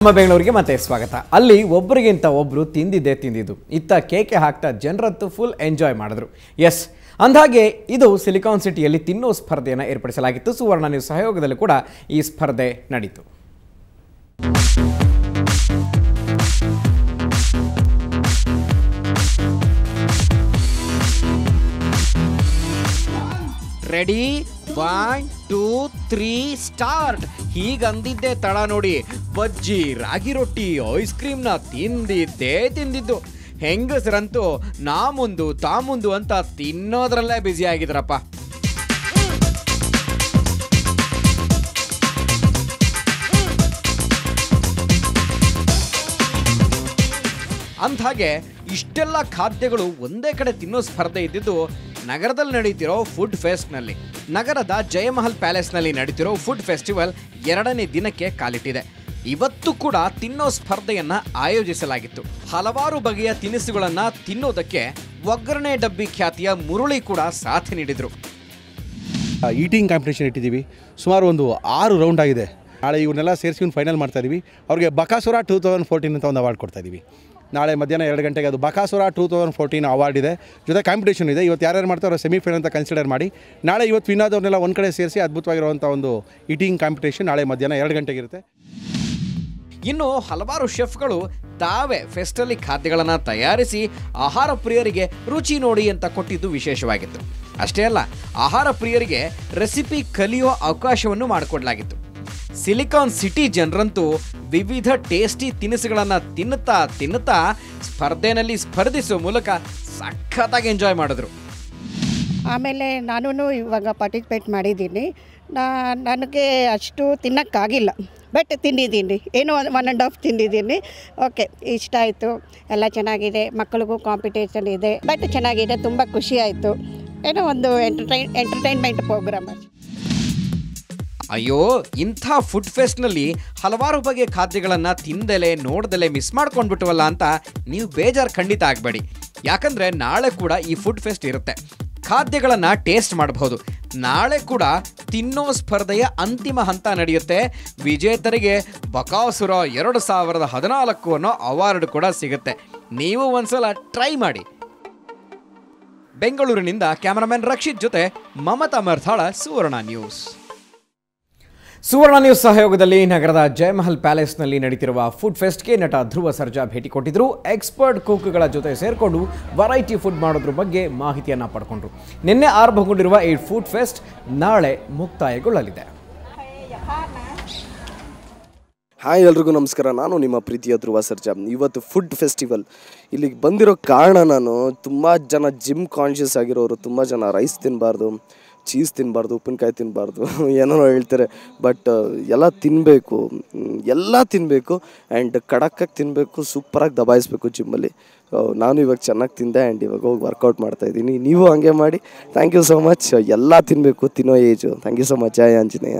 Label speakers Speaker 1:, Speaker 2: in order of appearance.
Speaker 1: ನಮ್ಮ ಬೆಂಗಳೂರಿಗೆ ಮತ್ತೆ ಸ್ವಾಗತ. ಅಲ್ಲಿ ಒಬ್ಬರಿಗಿಂತ ಒಬ್ಬರು ತಿಂದಿದ್ದು ಇತ್ತ ಕೇಕೆ ಹಾಕ್ತಾ ಜನರತ್ತು ಫುಲ್ ಎಂಜಾಯ್ ಮಾಡಿದ್ರು. ಎಸ್, ಅಂದಾಗೆ ಇದು ಸಿಲಿಕಾನ್ ಸಿಟಿಯಲ್ಲಿ ತಿನ್ನೋ ಸ್ಪರ್ಧೆಯನ್ನು ಏರ್ಪಡಿಸಲಾಗಿತ್ತು. ಸುವರ್ಣ ನ್ಯೂಸ್ ಸಹಯೋಗದಲ್ಲೂ ಕೂಡ ಈ ಸ್ಪರ್ಧೆ ನಡೀತು. Ready, 1 2 3 start. ಹೀಗಂದಿದ್ದೆ ತಡ ನೋಡಿ, ಬಜ್ಜಿ, ರಾಗಿ ರೊಟ್ಟಿ, ಐಸ್ ಕ್ರೀಮ್ನ ತಿಂದಿದ್ದು. ಹೆಂಗಸರಂತೂ ನಾ ಮುಂದು ತಾ ಮುಂದು ಅಂತ ತಿನ್ನೋದ್ರಲ್ಲೇ ಬ್ಯುಸಿ ಆಗಿದ್ರಪ್ಪ. ಅಂದ್ಹಾಗೆ ಇಷ್ಟೆಲ್ಲ ಖಾದ್ಯಗಳು ಒಂದೇ ಕಡೆ ತಿನ್ನೋ ಸ್ಪರ್ಧೆ ಇದ್ದಿದ್ದು ನಗರದಲ್ಲಿ ನಡೀತಿರೋ ಫುಡ್ ಫೆಸ್ಟ್ನಲ್ಲಿ. ನಗರದ ಜಯಮಹಲ್ ಪ್ಯಾಲೇಸ್ನಲ್ಲಿ ನಡೀತಿರೋ ಫುಡ್ ಫೆಸ್ಟಿವಲ್ 2ನೇ ದಿನಕ್ಕೆ ಕಾಲಿಟ್ಟಿದೆ. ಇವತ್ತು ಕೂಡ ತಿನ್ನೋ ಸ್ಪರ್ಧೆಯನ್ನ ಆಯೋಜಿಸಲಾಗಿತ್ತು. ಹಲವಾರು ಬಗೆಯ ತಿನಿಸುಗಳನ್ನ ತಿನ್ನೋದಕ್ಕೆ ಒಗ್ಗರಣೆ ಡಬ್ಬಿ ಖ್ಯಾತಿಯ ಮುರುಳಿ ಕೂಡ ಸಾಥ್ ನೀಡಿದ್ರು.
Speaker 2: ಈಟಿಂಗ್ ಕಾಂಪಿಟೇಷನ್ ಇಟ್ಟಿದ್ದೀವಿ. ಸುಮಾರು ಒಂದು 6 ರೌಂಡ್ ಆಗಿದೆ. ನಾಳೆ ಇವನ್ನೆಲ್ಲ ಸೇರಿಸಿ ಫೈನಲ್ ಮಾಡ್ತಾ ಇದ್ದೀವಿ. ಅವ್ರಿಗೆ ಬಕಾಸುರ 2014 ಅಂತ ಒಂದು ಅವಾರ್ಡ್ ಕೊಡ್ತಾ ಇದ್ದೀವಿ. ನಾಳೆ ಮಧ್ಯಾಹ್ನ 2 ಗಂಟೆಗೆ ಅದು ಬಕಾಸುರ 2014 ಅವಾರ್ಡ್ ಇದೆ, ಜೊತೆ ಕಾಂಪಿಟೇಷನ್ ಇದೆ. ಇವತ್ತು ಯಾರ್ಯಾರು ಮಾಡ್ತಾರೋ ಸೆಮಿಫೈನಲ್ ಅಂತ ಕನ್ಸಿಡರ್ ಮಾಡಿ ನಾಳೆ ಇವತ್ತು ವಿನ್ ಆದವ್ರನ್ನೆಲ್ಲ ಒಂದು ಕಡೆ ಸೇರಿಸಿ ಅದ್ಭುತವಾಗಿರುವಂಥ ಒಂದು ಈಟಿಂಗ್ ಕಾಂಪಿಟೇಷನ್ ನಾಳೆ ಮಧ್ಯಾಹ್ನ 2 ಗಂಟೆಗೆ ಇರುತ್ತೆ.
Speaker 1: ಇನ್ನು ಹಲವಾರು ಶೆಫ್ಗಳು ತಾವೇ ಫೆಸ್ಟಲ್ಲಿ ಖಾದ್ಯಗಳನ್ನು ತಯಾರಿಸಿ ಆಹಾರ ಪ್ರಿಯರಿಗೆ ರುಚಿ ನೋಡಿ ಅಂತ ಕೊಟ್ಟಿದ್ದು ವಿಶೇಷವಾಗಿತ್ತು. ಅಷ್ಟೇ ಅಲ್ಲ, ಆಹಾರ ಪ್ರಿಯರಿಗೆ ರೆಸಿಪಿ ಕಲಿಯುವ ಅವಕಾಶವನ್ನು ಮಾಡಿಕೊಡಲಾಗಿತ್ತು. ಸಿಲಿಕಾನ್ ಸಿಟಿ ಜನರಂತೂ ವಿವಿಧ ಟೇಸ್ಟಿ ತಿನಿಸುಗಳನ್ನು ತಿನ್ನುತ್ತಾ ಸ್ಪರ್ಧೆನಲ್ಲಿ ಸ್ಪರ್ಧಿಸುವ ಮೂಲಕ ಸಖತ್ತಾಗಿ ಎಂಜಾಯ್ ಮಾಡಿದ್ರು.
Speaker 3: ಆಮೇಲೆ ನಾನು ಇವಾಗ ಪಾರ್ಟಿಸಿಪೇಟ್ ಮಾಡಿದ್ದೀನಿ. ನನಗೆ ಅಷ್ಟು ತಿನ್ನೋಕ್ಕಾಗಿಲ್ಲ, ಬಟ್ ತಿಂದಿದ್ದೀನಿ. ಏನೋ 1.5 ತಿಂದಿದ್ದೀನಿ. ಓಕೆ, ಇಷ್ಟ ಆಯಿತು, ಎಲ್ಲ ಚೆನ್ನಾಗಿದೆ. ಮಕ್ಕಳಿಗೂ ಕಾಂಪಿಟೇಷನ್ ಇದೆ, ಬಟ್ ಚೆನ್ನಾಗಿದೆ. ತುಂಬ ಖುಷಿ ಆಯಿತು. ಏನೋ ಒಂದು ಎಂಟರ್ಟೈನ್ಮೆಂಟ್ ಪ್ರೋಗ್ರಾಮ್.
Speaker 1: ಅಯ್ಯೋ, ಇಂಥ ಫುಡ್ ಫೆಸ್ಟ್ನಲ್ಲಿ ಹಲವಾರು ಬಗೆಯ ಖಾದ್ಯಗಳನ್ನು ತಿಂದಲೇ ನೋಡ್ದಲೇ ಮಿಸ್ ಮಾಡ್ಕೊಂಡ್ಬಿಟ್ವಲ್ಲ ಅಂತ ನೀವು ಬೇಜಾರು ಖಂಡಿತ ಆಗಬೇಡಿ. ಯಾಕಂದರೆ ನಾಳೆ ಕೂಡ ಈ ಫುಡ್ ಫೆಸ್ಟ್ ಇರುತ್ತೆ. ಖಾದ್ಯಗಳನ್ನು ಟೇಸ್ಟ್ ಮಾಡಬಹುದು. ನಾಳೆ ಕೂಡ ತಿನ್ನೋ ಸ್ಪರ್ಧೆಯ ಅಂತಿಮ ಹಂತ ನಡೆಯುತ್ತೆ. ವಿಜೇತರಿಗೆ ಬಕಾಸುರ 2014 ಅನ್ನೋ ಅವಾರ್ಡ್ ಕೂಡ ಸಿಗುತ್ತೆ. ನೀವು ಒಂದ್ಸಲ ಟ್ರೈ ಮಾಡಿ. ಬೆಂಗಳೂರಿನಿಂದ ಕ್ಯಾಮರಾಮನ್ ರಕ್ಷಿತ್ ಜೊತೆ ಮಮತಾ ಮರ್ಥಾಳ, ಸುವರ್ಣ ನ್ಯೂಸ್. ಸುವರ್ಣ ನ್ಯೂಸ್ ಸಹಯೋಗದಲ್ಲಿ ನಗರದ ಜಯಮಹಲ್ ಪ್ಯಾಲೇಸ್ನಲ್ಲಿ ನಡೀತಿರುವ ಫುಡ್ ಫೆಸ್ಟ್ಗೆ ನಟ ಧ್ರುವ ಸರ್ಜಾ ಭೇಟಿ ಕೊಟ್ಟಿದ್ದರು. ಎಕ್ಸ್ಪರ್ಟ್ ಕುಕ್ಗಳ ಜೊತೆ ಸೇರಿಕೊಂಡು ವೆರೈಟಿ ಫುಡ್ ಮಾಡೋದ್ರ ಬಗ್ಗೆ ಮಾಹಿತಿಯನ್ನು ಪಡ್ಕೊಂಡ್ರು. ನಿನ್ನೆ ಆರಂಭಗೊಂಡಿರುವ ಈ ಫುಡ್ ಫೆಸ್ಟ್ ನಾಳೆ ಮುಕ್ತಾಯಗೊಳ್ಳಲಿದೆ.
Speaker 4: ಹಾಯ್, ಎಲ್ರಿಗೂ ನಮಸ್ಕಾರ. ನಾನು ನಿಮ್ಮ ಪ್ರೀತಿಯ ಧ್ರುವ ಸರ್ಜಾ. ಇವತ್ತು ಫುಡ್ ಫೆಸ್ಟಿವಲ್ ಇಲ್ಲಿಗೆ ಬಂದಿರೋ ಕಾರಣ, ನಾನು ತುಂಬ ಜನ ಜಿಮ್ ಕಾನ್ಷಿಯಸ್ ಆಗಿರೋರು, ತುಂಬ ಜನ ರೈಸ್ ತಿನ್ನಬಾರ್ದು, ಚೀಸ್ ತಿನ್ನಬಾರ್ದು, ಉಪ್ಪಿನಕಾಯಿ ತಿನ್ನಬಾರ್ದು, ಏನೋ ಹೇಳ್ತಾರೆ. ಬಟ್ ಎಲ್ಲ ತಿನ್ನಬೇಕು ಆ್ಯಂಡ್ ಖಡಕ್ಕಾಗಿ ತಿನ್ನಬೇಕು, ಸೂಪರಾಗಿ ದಬಾಯಿಸ್ಬೇಕು ಜಿಮ್ಮಲ್ಲಿ. ನಾನು ಇವಾಗ ಚೆನ್ನಾಗಿ ತಿಂದೆ ಆ್ಯಂಡ್ ಇವಾಗ ಹೋಗಿ ವರ್ಕೌಟ್ ಮಾಡ್ತಾಯಿದ್ದೀನಿ. ನೀವು ಹಂಗೆ ಮಾಡಿ. Thank you so much. ಎಲ್ಲ ತಿನ್ನಬೇಕು, ತಿನ್ನೋ age. Thank you so much. ಜಯ ಆಂಜನೇಯ.